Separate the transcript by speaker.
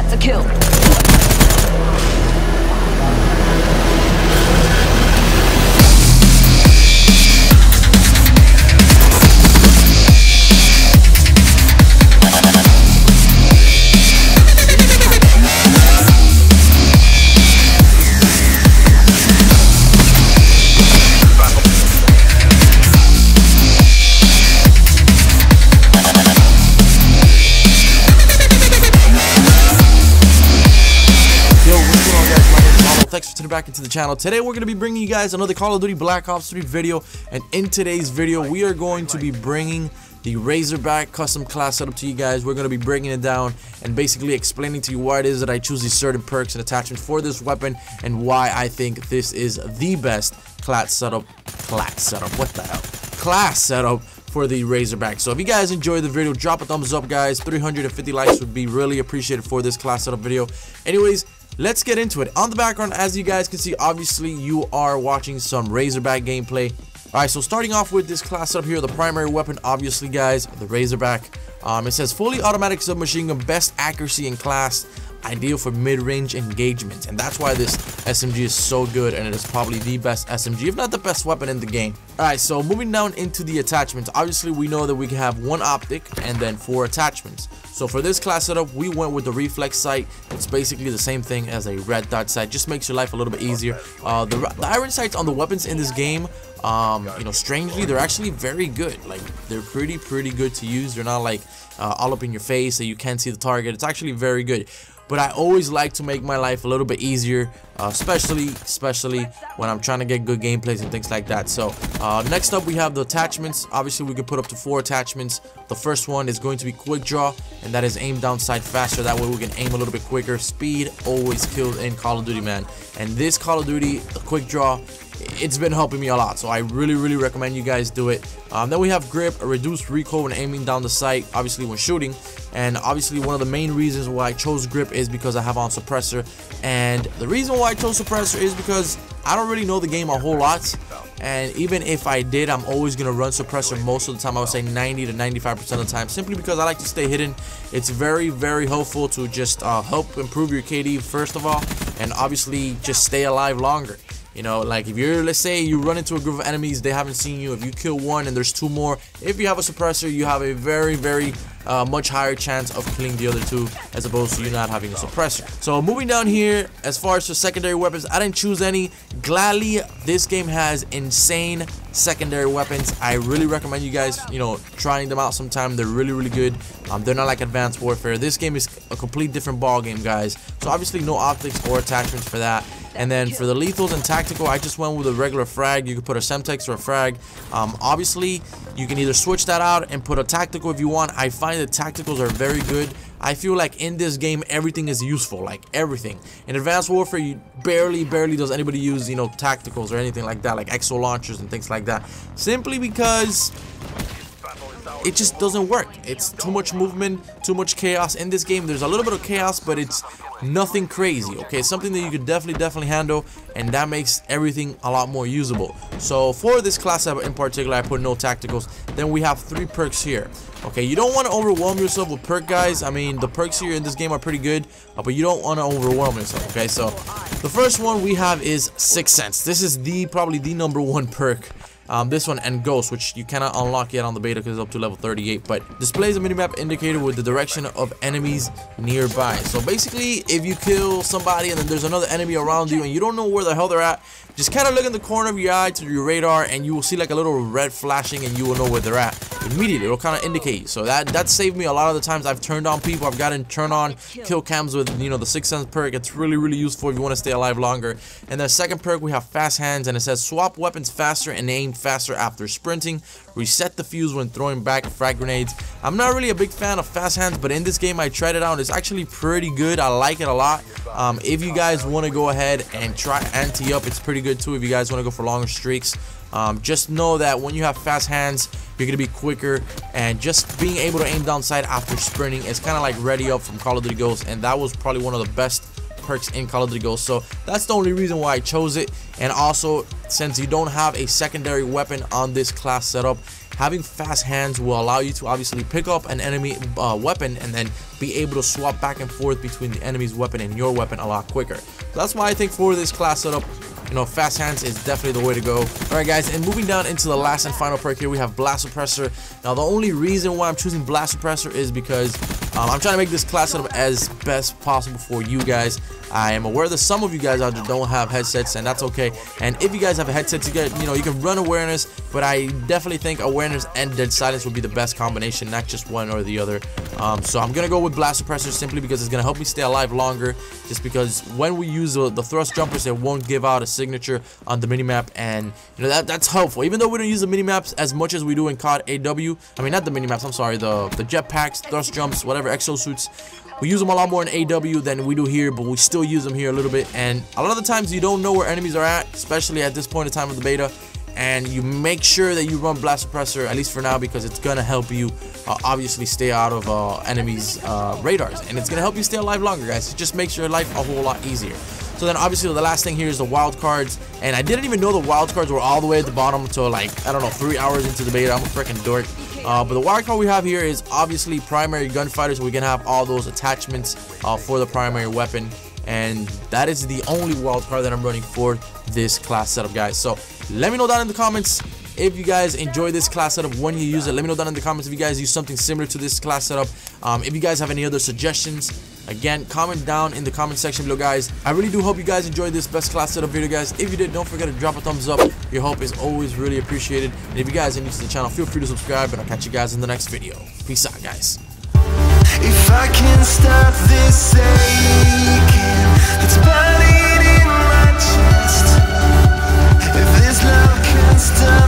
Speaker 1: That's a kill.
Speaker 2: Thanks for tuning back into the channel. Today we're going to be bringing you guys another Call of Duty Black Ops 3 video, and in today's video we are going to be bringing the Razorback custom class setup to you guys. We're going to be breaking it down and basically explaining to you why it is that I choose these certain perks and attachments for this weapon, and why I think this is the best class setup for the Razorback. So if you guys enjoyed the video, drop a thumbs up, guys. 350 likes would be really appreciated for this class setup video. Anyways, let's get into it. On the background, as you guys can see, obviously you are watching some Razorback gameplay. Alright, so starting off with this class setup here, the primary weapon, obviously guys, the Razorback. It says fully automatic submachine gun, best accuracy in class, ideal for mid-range engagements, and that's why this SMG is so good, and it is probably the best SMG, if not the best weapon in the game. Alright, so moving down into the attachments, obviously we know that we can have one optic and then 4 attachments. So for this class setup, we went with the Reflex Sight. It's basically the same thing as a red dot sight, just makes your life a little bit easier. The iron sights on the weapons in this game, you know, strangely, they're actually very good. Like, they're pretty good to use. They're not like all up in your face so you can't see the target. It's actually very good. But I always like to make my life a little bit easier, especially when I'm trying to get good gameplays and things like that. So next up we have the attachments. Obviously we can put up to 4 attachments. The first one is going to be quick draw, and that is aim down sight faster. That way we can aim a little bit quicker. Speed always kills in Call of Duty, man. And this Call of Duty, the quick draw, it's been helping me a lot, so I really recommend you guys do it. Then we have grip, a reduced recoil when aiming down the sight, obviously when shooting. And obviously one of the main reasons why I chose grip is because I have on suppressor, and the reason why I chose suppressor is because I don't really know the game a whole lot, and even if I did, I'm always gonna run suppressor most of the time. I would say 90 to 95% of the time, simply because I like to stay hidden. It's very helpful to just help improve your KD first of all, and obviously just stay alive longer. You know, like if you're, let's say you run into a group of enemies, they haven't seen you, if you kill one and there's 2 more, if you have a suppressor, you have a very much higher chance of killing the other 2 as opposed to you not having a suppressor. So moving down here, as far as the secondary weapons, I didn't choose any. Gladly, this game has insane secondary weapons. I really recommend you guys, you know, trying them out sometime. They're really good. They're not like Advanced Warfare. This game is a complete different ball game, guys. So obviously no optics or attachments for that. And then for the lethals and tactical, I just went with a regular frag. You could put a Semtex or a frag. Obviously you can either switch that out and put a tactical if you want. I find that tacticals are very good. I feel like in this game everything is useful, like everything. In Advanced Warfare, you barely does anybody use, you know, tacticals or anything like that, like exo launchers and things like that, simply because it just doesn't work. It's too much movement, too much chaos in this game. There's a little bit of chaos, but it's nothing crazy, okay? Something that you could definitely handle, and that makes everything a lot more usable. So for this class setup in particular, I put no tacticals. Then we have 3 perks here. Okay, you don't want to overwhelm yourself with perk, guys. I mean, the perks here in this game are pretty good, but you don't want to overwhelm yourself, okay? So the first one we have is Sixth Sense. This is probably the #1 perk. This one and Ghost, which you cannot unlock yet on the beta because it's up to level 38, but displays a minimap indicator with the direction of enemies nearby. So basically, if you kill somebody and then there's another enemy around you and you don't know where the hell they're at, just kind of look in the corner of your eye to your radar and you will see like a little red flashing, and you will know where they're at immediately. It'll kind of indicate. So that saved me a lot of the times. I've turned on people, I've gotten turned on kill cams with, you know, the Sixth Sense perk. It's really useful if you want to stay alive longer. And the second perk, we have Fast Hands, and it says swap weapons faster and aim faster after sprinting. Reset the fuse when throwing back frag grenades. I'm not really a big fan of Fast Hands, but in this game I tried it out. It's actually pretty good. I like it a lot. If you guys want to go ahead and try ante up, it's pretty good too. If you guys want to go for longer streaks, just know that when you have Fast Hands, you're gonna be quicker, and just being able to aim down sight after sprinting is kind of like Ready Up from Call of Duty Ghosts, and that was probably one of the best perks in Call of Duty Ghosts. So that's the only reason why I chose it. And also, since you don't have a secondary weapon on this class setup, having fast hands will allow you to obviously pick up an enemy weapon and then be able to swap back and forth between the enemy's weapon and your weapon a lot quicker. So that's why I think for this class setup, you know, fast hands is definitely the way to go. Alright guys, and moving down into the last and final perk here, we have Blast Suppressor. Now the only reason why I'm choosing Blast Suppressor is because I'm trying to make this class setup as best possible for you guys. I am aware that some of you guys out there don't have headsets, and that's okay. And if you guys have a headset, you can run awareness, but I definitely think awareness and dead silence would be the best combination, not just one or the other. So I'm gonna go with Blast Suppressor simply because it's gonna help me stay alive longer. Just because when we use the thrust jumpers, it won't give out a signature on the minimap, and you know that's helpful. Even though we don't use the minimaps as much as we do in COD AW, I mean not the minimaps, I'm sorry, the jetpacks, thrust jumps, whatever, exosuits. We use them a lot more in AW than we do here, but we still use them here a little bit. And a lot of the times you don't know where enemies are at, especially at this point in time of the beta. And you make sure that you run Blast Suppressor, at least for now, because it's going to help you obviously stay out of enemies' radars. And it's going to help you stay alive longer, guys. It just makes your life a whole lot easier. So then obviously the last thing here is the wild cards, and I didn't even know the wild cards were all the way at the bottom until like, I don't know, 3 hours into the beta. I'm a freaking dork. But the wild card we have here is obviously primary gunfighter, so we can have all those attachments for the primary weapon, and that is the only wild card that I'm running for this class setup, guys. So let me know down in the comments if you guys enjoy this class setup when you use it. Let me know down in the comments if you guys use something similar to this class setup. If you guys have any other suggestions, again, comment down in the comment section below, guys. I really do hope you guys enjoyed this best class setup video, guys. If you did, don't forget to drop a thumbs up. Your help is always really appreciated. And if you guys are new to the channel, feel free to subscribe, and I'll catch you guys in the next video. Peace out, guys.
Speaker 1: If I can stop this aching that's burning in my chest, if this love can stop